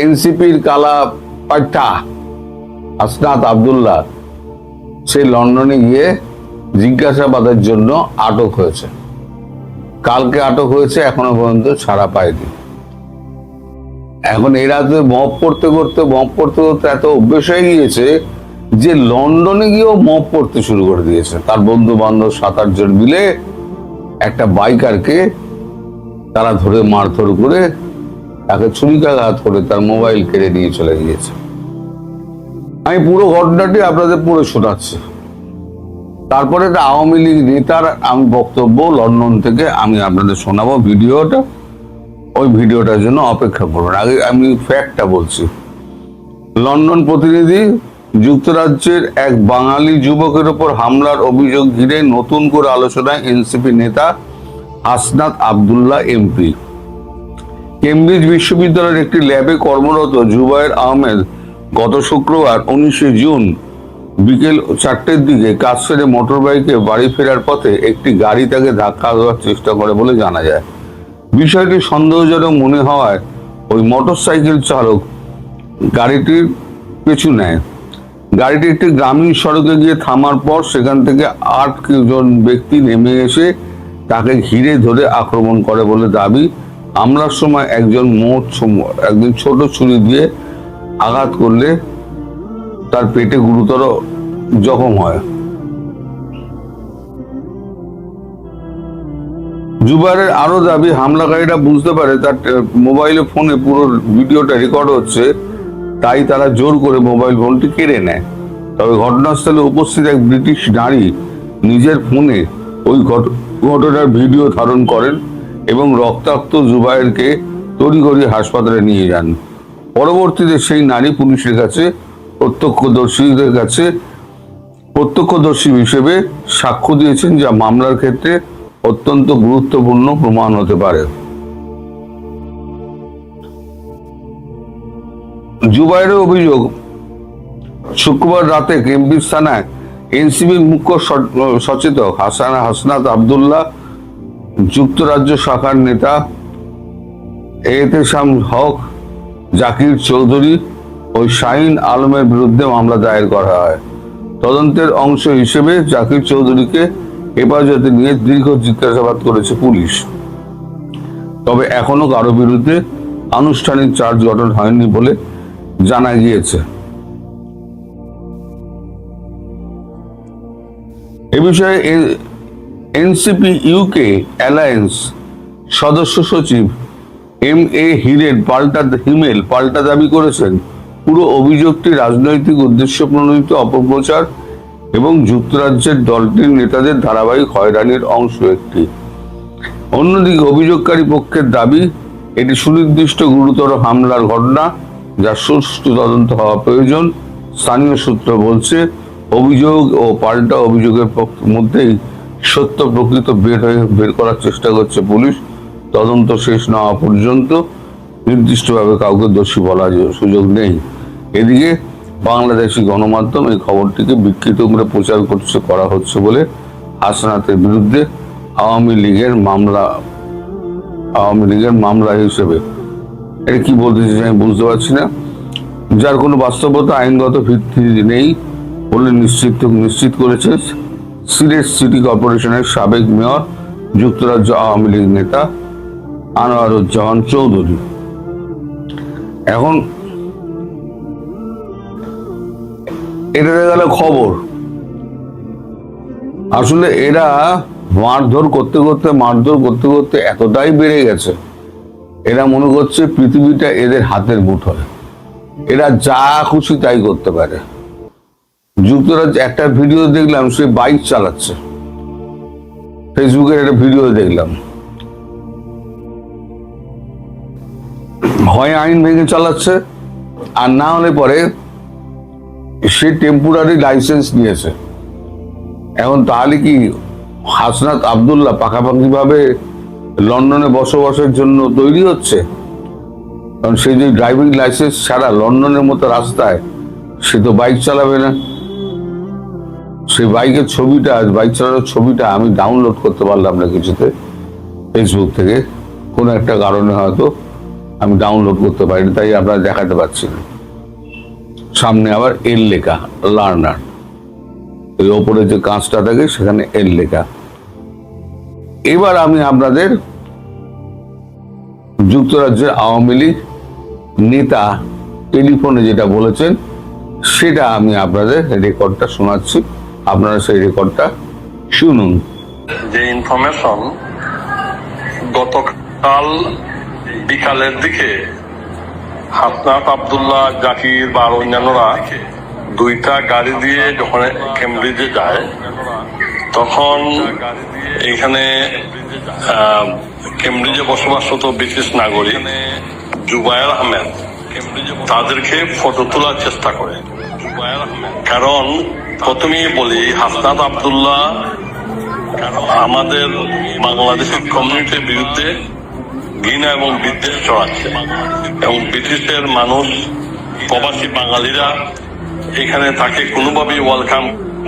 এনসিপির কালা পাঠা হাসনাত আব্দুল্লাহ সে লন্ডনে গিয়ে জিজ্ঞাসাবাদের জন্য আটক হয়েছে। কালকে আটক হয়েছে, এখনো পর্যন্ত ছাড়া পায়নি। এখন এরা তো মব করতে করতে এত অভ্যেস হয়ে গিয়েছে যে লন্ডনে গিয়েও মব করতে শুরু করে দিয়েছে। তার বন্ধু বান্ধব 7-8 জন মিলে একটা বাইকারকে তারা ধরে মারধর করে তাকে ছুরিকাঘাত করে তার মোবাইল কেড়ে নিয়ে চলে গিয়েছে। আমি পুরো ঘটনাটি আপনাদের পড়ে শোনাচ্ছি। তারপরে একটা আওয়ামী লীগ নেতার আমি বক্তব্য লন্ডন থেকে আমি আপনাদের শোনাবো ভিডিওটা। ওই ভিডিওটার জন্য অপেক্ষা করবেন। আগে আমি ফ্যাক্টটা বলছি। লন্ডন প্রতিনিধি, যুক্তরাজ্যের এক বাঙালি যুবকের ওপর হামলার অভিযোগ ঘিরে নতুন করে আলোচনায় এনসিপি নেতা হাসনাত আব্দুল্লাহ এমপি। কেমব্রিজ বিশ্ববিদ্যালয়ের একটি ল্যাবে কর্মরত জুবায়ের আহমেদ গত শুক্রবার 19 জুন বিকেল 4টের দিকে কাজ সেরে মোটরবাইকে বাড়ি ফেরার পথে একটি গাড়ি তাকে ধাক্কা দেওয়ার চেষ্টা করে বলে জানা যায়। বিষয়টি সন্দেহজনক মনে হওয়ায় ওই মোটরসাইকেল চালক গাড়িটির পিছু নেয়। গাড়িটি একটি গ্রামীণ সড়কে গিয়ে থামার পর সেখান থেকে 8 জন ব্যক্তি নেমে এসে তাকে ঘিরে ধরে আক্রমণ করে বলে দাবি। হামলার সময় একজন ছোট ছুরি দিয়ে আঘাত করলে তার পেটে গুরুতর জখম হয়। জুবায়ের আরো দাবি, হামলাকারীরা বুঝতে পারে তার মোবাইলে ফোনে পুরো ভিডিওটা রেকর্ড হচ্ছে, তাই তারা জোর করে মোবাইল ফোনটি কেড়ে নেয়। তবে ঘটনাস্থলে উপস্থিত এক ব্রিটিশ নারী নিজের ফোনে ওই ঘটনার ভিডিও ধারণ করেন এবং রক্তাক্ত জুবায়েরকে তড়িঘড়ি হাসপাতালে নিয়ে যান। পরবর্তীতে সেই নারী পুলিশের কাছে প্রত্যক্ষদর্শী হিসেবে সাক্ষ্য দিয়েছেন, যা মামলার ক্ষেত্রে অত্যন্ত গুরুত্বপূর্ণ প্রমাণ হতে পারে। জুবায়েরের অভিযোগ, শুক্রবার রাতে কেমব্রিজ থানায় এনসিপির মুখ্য সচেতক হাসনাত আব্দুল্লাহ, যুক্তরাজ্য শাখার নেতা এহতেশাম হক, জাকির চৌধুরী ও শাহিন আলমের বিরুদ্ধে মামলা দায়ের করা হয়। তদন্তের অংশ হিসেবে জাকির চৌধুরীকে হেফাজতে নিয়ে দীর্ঘ জিজ্ঞাসাবাদ করেছে পুলিশ। তবে এখনো কারো বিরুদ্ধে আনুষ্ঠানিক চার্জ গঠন হয়নি বলে জানা গিয়েছে। এ বিষয়ে এনসিপি ইউকে অ্যালায়েন্স সদস্য সচিব MA হিমেল পাল্টা দাবি করেছেন, পুরো অভিযোগটি রাজনৈতিক উদ্দেশ্য প্রণোদিত অপপ্রচার এবং যুক্তরাজ্যের দলটির নেতাদের ধারাবাহিক হয়রানির অংশ একটি। অন্যদিকে অভিযোগকারী পক্ষের দাবি, এটি সুনির্দিষ্ট গুরুতর হামলার ঘটনা, যার সুষ্ঠু তদন্ত হওয়া প্রয়োজন। স্থানীয় সূত্র বলছে, অভিযোগ ও পাল্টা অভিযোগের মধ্যেই সত্য প্রকৃত বের করার চেষ্টা করছে পুলিশ। তদন্ত শেষ না হওয়া পর্যন্ত নির্দিষ্টভাবে কাউকে দোষী বলার সুযোগ নেই। এদিকে বাংলাদেশি গণমাধ্যম এই খবরটিকে বিকৃত করে প্রচার করা হচ্ছে বলে হাসনাতের বিরুদ্ধে আওয়ামী লীগের মামলা হিসেবে। এটা কি বলতে চাই আমি বুঝতে পারছি না। যার কোনো বাস্তবতা আইনগত ভিত্তি নেই বলে নিশ্চিত করেছে সিলেট সিটি কর্পোরেশনের সাবেক মেয়র, যুক্তরাজ্য আওয়ামী লীগ নেতা আনোয়ারুজ্জামান চৌধুরী। এখন এটা গেল খবর। আসলে এরা মারধর করতে করতে এতটাই বেড়ে গেছে, এরা মনে করছে পৃথিবীটা এদের হাতের মুঠোয়, এরা যা খুশি তাই করতে পারে। যুক্তরাজ্য একটা ভিডিও দেখলাম, সে বাইক চালাচ্ছে, ফেসবুকের একটা ভিডিও দেখলাম, হয় আইন ভেঙে চালাচ্ছে আর না হলে পরে সে টেম্পোরারি লাইসেন্স নিয়েছে। এখন তাহলে কি হাসনাত আব্দুল্লাহ পাকাপাকি ভাবে লন্ডনে বসবাসের জন্য তৈরি হচ্ছে? কারণ সে যে ড্রাইভিং লাইসেন্স ছাড়া লন্ডনের মতো রাস্তায় সে তো বাইক চালাবে না। সেই বাইক চালানোর ছবিটা আমি ডাউনলোড করতে পারলাম না কিছুতে, ফেসবুক থেকে কোনো একটা কারণে হয়তো আমি ডাউনলোড করতে পারি, তাই আপনারা দেখাতে পাচ্ছি না। সামনে আবার এল লেখা, লার্নার, এই ওপরে যে কাঁচটা থাকে সেখানে এল লেখা। এবার আমি আপনাদের যুক্তরাজ্যের আওয়ামী লীগ নেতা টেলিফোনে যেটা বলেছেন সেটা আমি আপনাদের রেকর্ডটা শোনাচ্ছি, আপনারা সেই রেকর্ডটা শুনুন। যে ইনফরমেশন গতকাল বিকালের দিকে হাসনাত আব্দুল্লাহ, জাকির বা অন্যান্যরা দুইটা গাড়ি দিয়ে যখন কেমব্রিজে যায়, তখন এখানে কেমব্রিজে বসবাসরত ব্রিটিশ নাগরিক জুবায়ের আহমেদ তাদেরকে ফটো তোলার চেষ্টা করে। কারণ প্রথমেই বলি, হাসনাত আব্দুল্লাহ আমাদের বাংলাদেশের কমিউনিটির বিরুদ্ধে ঘৃণা এবং বিদ্বেষ ছড়াচ্ছে, এবং ব্রিটিশের মানুষ, প্রবাসী বাঙালিরা এখানে তাকে কোনোভাবেই ওয়েলকাম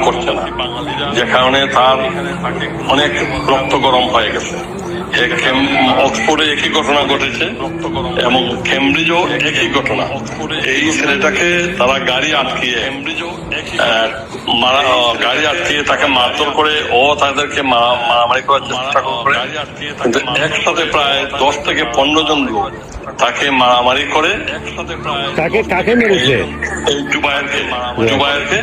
করছে না, যে কারণে তার অনেক রক্ত গরম হয়ে গেছে। অক্সফোর্ডে একই ঘটনা ঘটেছে এবং কেমব্রিজও একই ঘটনা। এই ছেলেটাকে তারা গাড়ি আটকিয়ে তাকে মারধর করে, ও তাদেরকে মারামারি করার চেষ্টা করে, কিন্তু একসাথে প্রায় 10 থেকে 15 জন লোক তাকে মারামারি করে। কাকে মেরেছে? এই জুবায়েরকে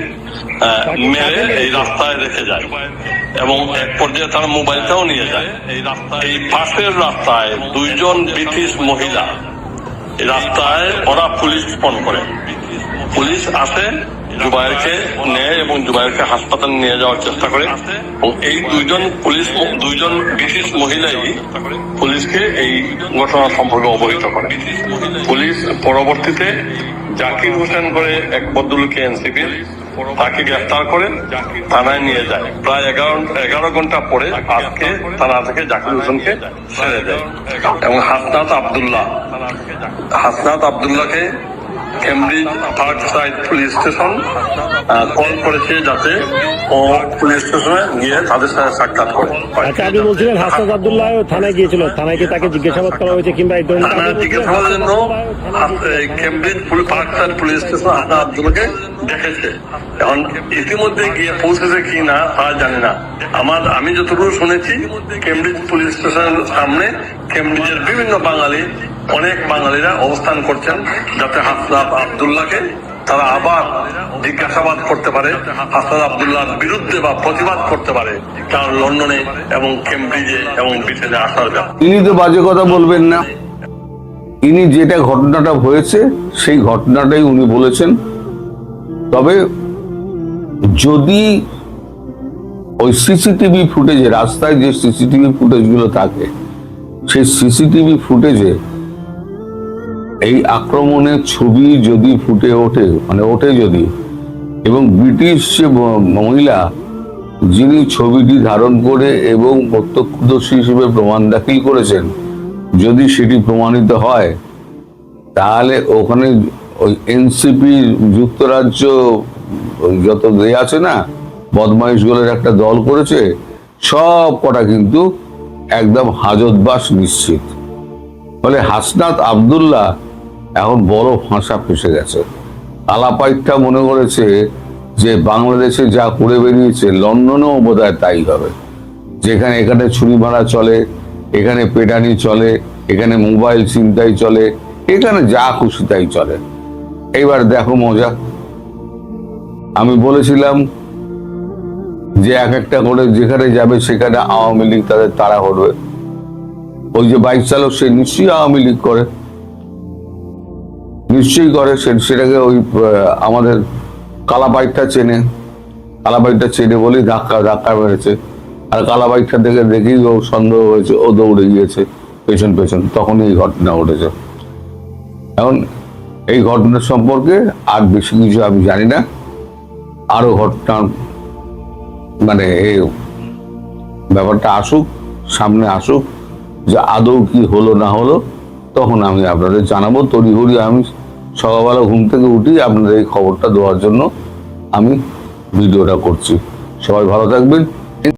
মেরে এই রাস্তায় রেখে যায় এবং এক পর্যায়ে তার মোবাইলটাও নিয়ে যায়। এই পাশের রাস্তায় 2 জন ব্রিটিশ মহিলা এই রাস্তায়, ওরা পুলিশ ফোন করে, পুলিশ আসে, জুবায়েরকে নেয় এবং জুবায়েরকে হাসপাতালে নিয়ে যাওয়ার চেষ্টা করে। এবং এই 2 জন ব্রিটিশ মহিলাই পুলিশকে এই ঘটনা সম্পর্কে অবহিত করে। পুলিশ পরবর্তীতে জাকির হোসেন করে এক ভদ্রলোককে এনসিপি, তাকে গ্রেফতার করে থানায় নিয়ে যায়। প্রায় 11 ঘন্টা পরে আজকে থানা থেকে জাকির হোসেনকে ছেড়ে দেয়। এবং হাসনাত আব্দুল্লাহকে Cambridge park side police station call করেছে যাতে ও পুলিশ স্টেশনে গিয়ে তাদের সাথে সাক্ষাৎ করে। আচ্ছা, আপনি বলছিলেন হাসনাত আব্দুল্লাহ থানায় গিয়েছিল, থানায় গিয়ে তাকে জিজ্ঞাসাবাদ করা হয়েছে কিংবা এই ধরনের জিজ্ঞাসাবাদের জন্য Cambridge park side police station Hasnat আব্দুল্লাহকে দেখেছে। এখন ইতিমধ্যে গিয়ে পৌঁছেছে কি না তা জানি না। আমি যতটুকু শুনেছি, কেমব্রিজ পুলিশ স্টেশনের সামনে কেমব্রিজের বিভিন্ন অনেক বাঙালিরা অবস্থান করছেন, যাতে হাসনাত আব্দুল্লাহকে তারা আবার জিজ্ঞাসাবাদ করতে পারে, হাসনাত আব্দুল্লাহর বিরুদ্ধে বা প্রতিবাদ করতে পারে তার লন্ডনে এবং কেমব্রিজে এবং ব্রিটেনে আসার ব্যাপারে। ইনি তো বাজে কথা বলবেন না, ইনি যেটা ঘটনাটা হয়েছে সেই ঘটনাটাই উনি বলেছেন। তবে যদি ওই সিসিটিভি ফুটেজে, রাস্তায় যে সিসিটিভি ফুটেজগুলো থাকে, সেই সিসিটিভি ফুটেজে এই আক্রমণের ছবি যদি ফুটে ওঠে, ওঠে যদি, এবং ব্রিটিশ যে মহিলা যিনি ছবিটি ধারণ করে এবং প্রত্যক্ষদর্শী হিসেবে প্রমাণ দাখিল করেছেন, যদি সেটি প্রমাণিত হয়, তাহলে ওখানে ওই এনসিপি যুক্তরাজ্য যত আছে না, বদমাইশগুলোর একটা দল করেছে, সব কটা কিন্তু একদম হাজতবাস নিশ্চিত। ফলে হাসনাত আব্দুল্লাহ এখন বড় ফাঁসা ফেসে গেছে। আলাপাইটটা মনে করেছে যে বাংলাদেশে যা করে বেরিয়েছে লন্ডনেও বোধহয় তাই হবে, যেখানে এখানে ছুরি মারা চলে, এখানে পেটানি চলে, এখানে মোবাইল ছিনতাই চলে, এখানে যা খুশি তাই চলে। এইবার দেখো মজা। আমি বলেছিলাম যে এক একটা করে যেখানে যাবে সেখানে আওয়ামী লীগ তাদের তাড়া করবে। ওই যে বাইক চালক, সে নিশ্চয়ই আওয়ামী লীগ করে, নিশ্চয়ই করে। সেটাকে ওই আমাদের কালাবাইকটা চেনে বলেই ধাক্কা মেরেছে। আর কালাবাইকটা দেখেই ও সন্দেহ হয়েছে, ও দৌড়ে গিয়েছে পেছন, তখনই এই ঘটনা ঘটেছে। এখন এই ঘটনা সম্পর্কে আর বেশি কিছু আমি জানি না। আরো ঘটনা এই ব্যাপারটা সামনে আসুক, যে আদৌ কি হলো না হলো, তখন আমি আপনাদের জানাবো। তড়িঘড়ি আমি সকালবেলা ঘুম থেকে উঠি আপনাদের এই খবরটা দেওয়ার জন্য আমি ভিডিওটা করছি। সবাই ভালো থাকবেন।